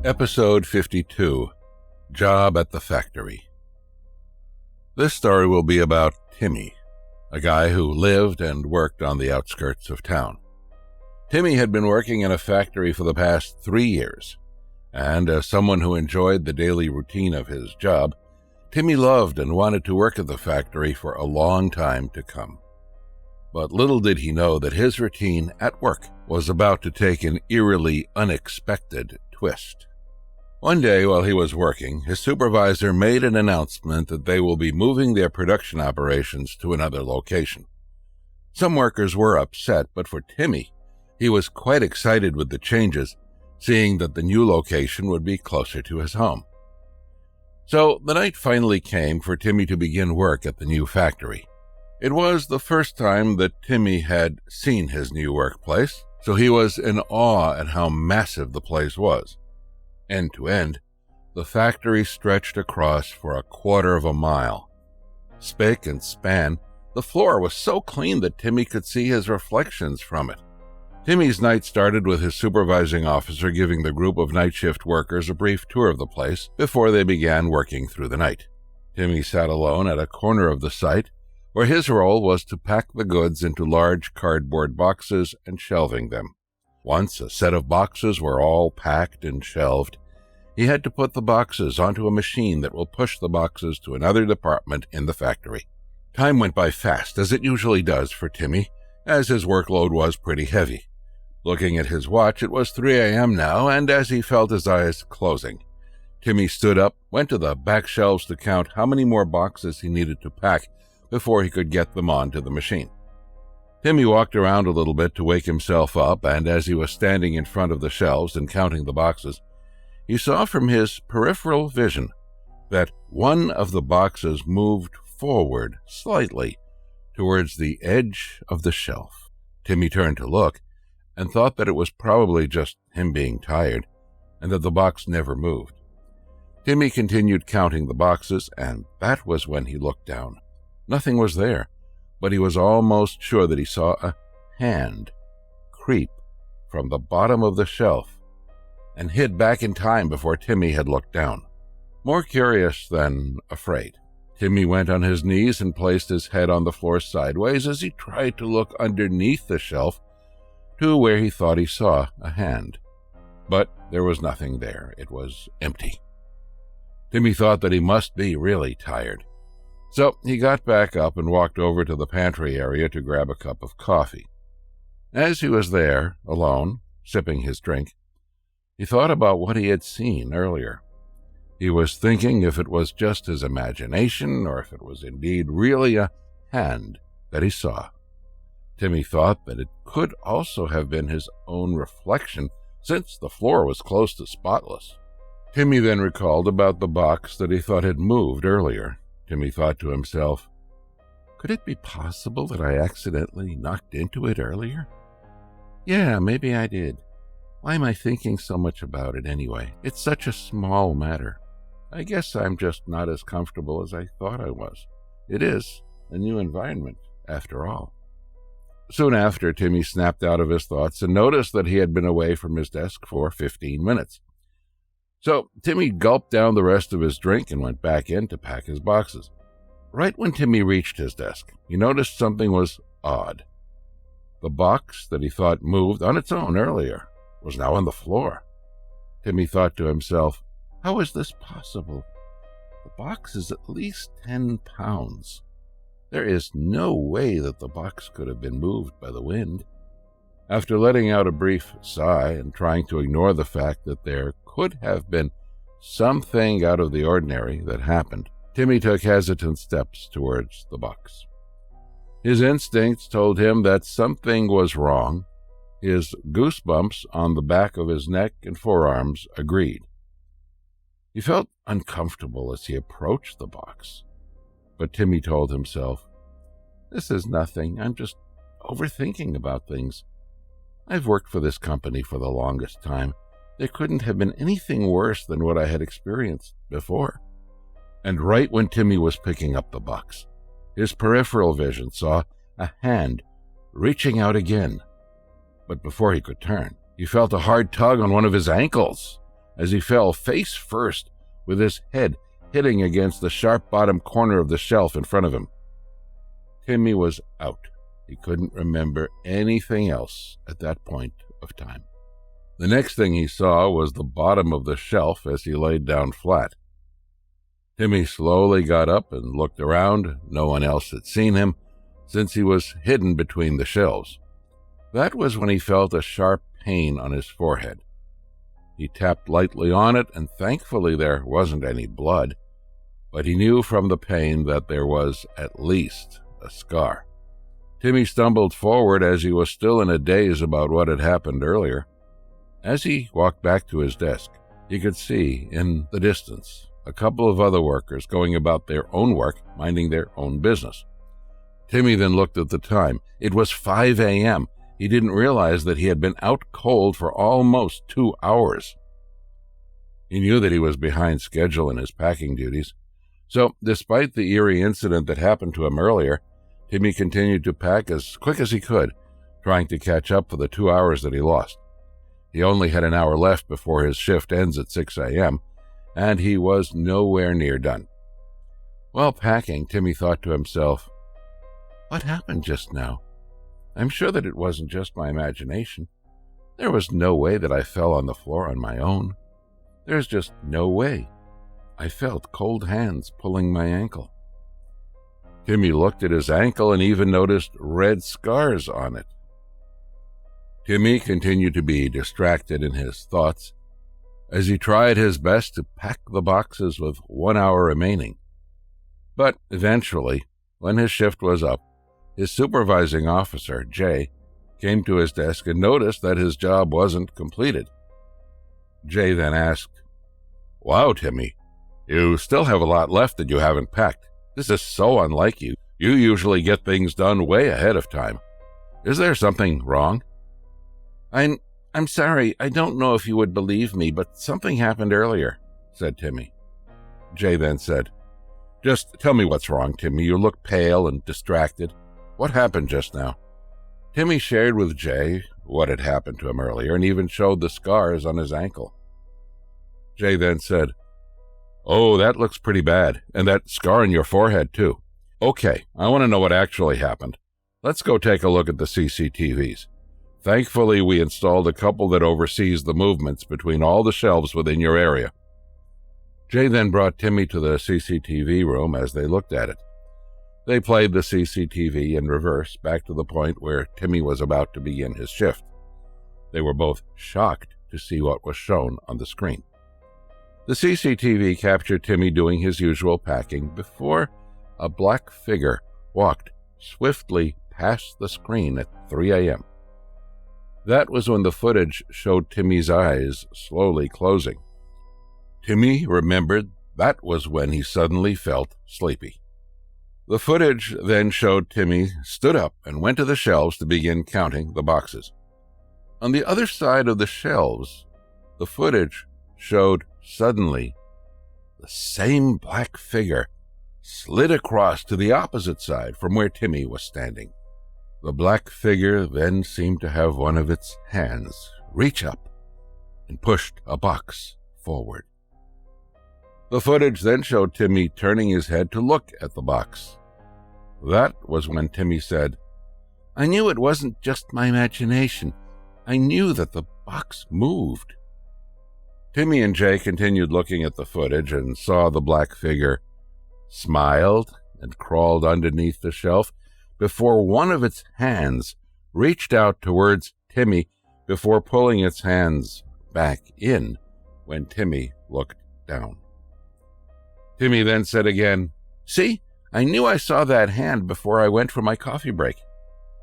Episode 52, Job at the Factory. This story will be about Timmy, a guy who lived and worked on the outskirts of town. Timmy had been working in a factory for the past 3 years, and as someone who enjoyed the daily routine of his job, Timmy loved and wanted to work at the factory for a long time to come. But little did he know that his routine at work was about to take an eerily unexpected twist. One day while he was working, his supervisor made an announcement that they will be moving their production operations to another location. Some workers were upset, but for Timmy, he was quite excited with the changes, seeing that the new location would be closer to his home. So the night finally came for Timmy to begin work at the new factory. It was the first time that Timmy had seen his new workplace, so he was in awe at how massive the place was. End to end, the factory stretched across for a quarter of a mile. Spick and span, the floor was so clean that Timmy could see his reflections from it. Timmy's night started with his supervising officer giving the group of night shift workers a brief tour of the place before they began working through the night. Timmy sat alone at a corner of the site, where his role was to pack the goods into large cardboard boxes and shelving them. Once a set of boxes were all packed and shelved, he had to put the boxes onto a machine that will push the boxes to another department in the factory. Time went by fast, as it usually does for Timmy, as his workload was pretty heavy. Looking at his watch, it was 3 a.m. now, and as he felt his eyes closing, Timmy stood up, went to the back shelves to count how many more boxes he needed to pack before he could get them onto the machine. Timmy walked around a little bit to wake himself up, and as he was standing in front of the shelves and counting the boxes, he saw from his peripheral vision that one of the boxes moved forward slightly towards the edge of the shelf. Timmy turned to look and thought that it was probably just him being tired and that the box never moved. Timmy continued counting the boxes, and that was when he looked down. Nothing was there, but he was almost sure that he saw a hand creep from the bottom of the shelf and hid back in time before Timmy had looked down. More curious than afraid, Timmy went on his knees and placed his head on the floor sideways as he tried to look underneath the shelf to where he thought he saw a hand. But there was nothing there. It was empty. Timmy thought that he must be really tired. So he got back up and walked over to the pantry area to grab a cup of coffee. As he was there, alone, sipping his drink, he thought about what he had seen earlier. He was thinking if it was just his imagination or if it was indeed really a hand that he saw. Timmy thought that it could also have been his own reflection, since the floor was close to spotless. Timmy then recalled about the box that he thought had moved earlier. Timmy thought to himself, could it be possible that I accidentally knocked into it earlier? Yeah, maybe I did. Why am I thinking so much about it anyway? It's such a small matter. I guess I'm just not as comfortable as I thought I was. It is a new environment, after all. Soon after, Timmy snapped out of his thoughts and noticed that he had been away from his desk for 15 minutes. So Timmy gulped down the rest of his drink and went back in to pack his boxes. Right when Timmy reached his desk, he noticed something was odd. The box that he thought moved on its own earlier was now on the floor. Timmy thought to himself, how is this possible? The box is at least 10 pounds. There is no way that the box could have been moved by the wind. After letting out a brief sigh and trying to ignore the fact that there could have been something out of the ordinary that happened, Timmy took hesitant steps towards the box. His instincts told him that something was wrong. His goosebumps on the back of his neck and forearms agreed. He felt uncomfortable as he approached the box, but Timmy told himself, this is nothing. I'm just overthinking about things. I've worked for this company for the longest time. There couldn't have been anything worse than what I had experienced before. And right when Timmy was picking up the box, his peripheral vision saw a hand reaching out again. But before he could turn, he felt a hard tug on one of his ankles. as he fell face first with his head hitting against the sharp bottom corner of the shelf in front of him. Timmy was out. He couldn't remember anything else at that point of time. The next thing he saw was the bottom of the shelf as he laid down flat. Timmy slowly got up and looked around. No one else had seen him, since he was hidden between the shelves. That was when he felt a sharp pain on his forehead. He tapped lightly on it, and thankfully there wasn't any blood, but he knew from the pain that there was at least a scar. Timmy stumbled forward as he was still in a daze about what had happened earlier. As he walked back to his desk, he could see, in the distance, a couple of other workers going about their own work, minding their own business. Timmy then looked at the time. It was 5 a.m. He didn't realize that he had been out cold for almost 2 hours. He knew that he was behind schedule in his packing duties. So, despite the eerie incident that happened to him earlier, Timmy continued to pack as quick as he could, trying to catch up for the 2 hours that he lost. He only had an hour left before his shift ends at 6 a.m., and he was nowhere near done. While packing, Timmy thought to himself, "What happened just now? I'm sure that it wasn't just my imagination. There was no way that I fell on the floor on my own. There's just no way. I felt cold hands pulling my ankle." Timmy looked at his ankle and even noticed red scars on it. Timmy continued to be distracted in his thoughts as he tried his best to pack the boxes with 1 hour remaining. But eventually, when his shift was up, his supervising officer, Jay, came to his desk and noticed that his job wasn't completed. Jay then asked, "Wow, Timmy, you still have a lot left that you haven't packed. This is so unlike you. You usually get things done way ahead of time. Is there something wrong?" I'm sorry, I don't know if you would believe me, but something happened earlier," said Timmy. Jay then said, "Just tell me what's wrong, Timmy. You look pale and distracted. What happened just now?" Timmy shared with Jay what had happened to him earlier and even showed the scars on his ankle. Jay then said, "Oh, that looks pretty bad, and that scar on your forehead, too. Okay, I want to know what actually happened. Let's go take a look at the CCTVs. Thankfully, we installed a couple that oversees the movements between all the shelves within your area." Jay then brought Timmy to the CCTV room as they looked at it. They played the CCTV in reverse back to the point where Timmy was about to begin his shift. They were both shocked to see what was shown on the screen. The CCTV captured Timmy doing his usual packing before a black figure walked swiftly past the screen at 3 a.m. That was when the footage showed Timmy's eyes slowly closing. Timmy remembered that was when he suddenly felt sleepy. The footage then showed Timmy stood up and went to the shelves to begin counting the boxes. On the other side of the shelves, the footage showed suddenly the same black figure slid across to the opposite side from where Timmy was standing. The black figure then seemed to have one of its hands reach up and pushed a box forward. The footage then showed Timmy turning his head to look at the box. That was when Timmy said, "I knew it wasn't just my imagination. I knew that the box moved." Timmy and Jay continued looking at the footage and saw the black figure smiled and crawled underneath the shelf before one of its hands reached out towards Timmy before pulling its hands back in when Timmy looked down. Timmy then said again, "See, I knew I saw that hand before I went for my coffee break."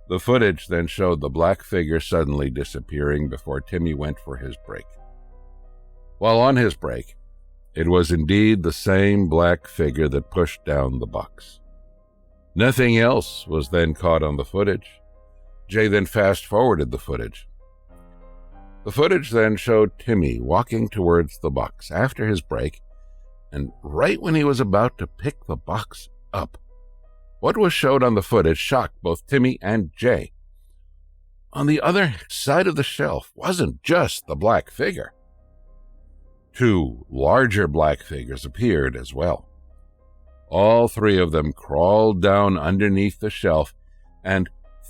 The footage then showed the black figure suddenly disappearing before Timmy went for his break. While on his break, it was indeed the same black figure that pushed down the box. Nothing else was then caught on the footage. Jay then fast-forwarded the footage. The footage then showed Timmy walking towards the box after his break, and right when he was about to pick the box up, what was showed on the footage shocked both Timmy and Jay. On the other side of the shelf wasn't just the black figure. 2 larger black figures appeared as well. All 3 of them crawled down underneath the shelf, and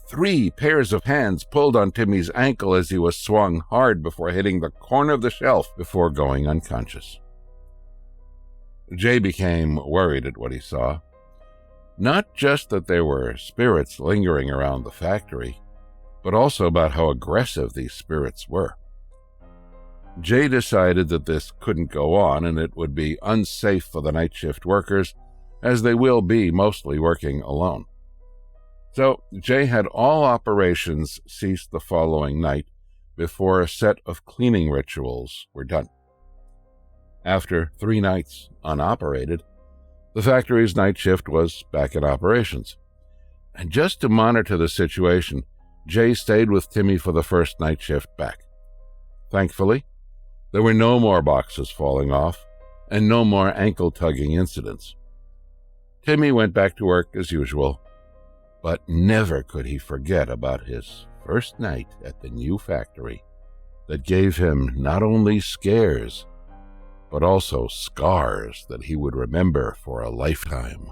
3 pairs of hands pulled on Timmy's ankle as he was swung hard before hitting the corner of the shelf before going unconscious. Jay became worried at what he saw. Not just that there were spirits lingering around the factory, but also about how aggressive these spirits were. Jay decided that this couldn't go on and it would be unsafe for the night shift workers, as they will be mostly working alone. So Jay had all operations cease the following night before a set of cleaning rituals were done. After 3 nights unoperated, the factory's night shift was back in operations. And just to monitor the situation, Jay stayed with Timmy for the first night shift back. Thankfully, there were no more boxes falling off and no more ankle-tugging incidents. Timmy went back to work as usual, but never could he forget about his first night at the new factory that gave him not only scares, but also scars that he would remember for a lifetime.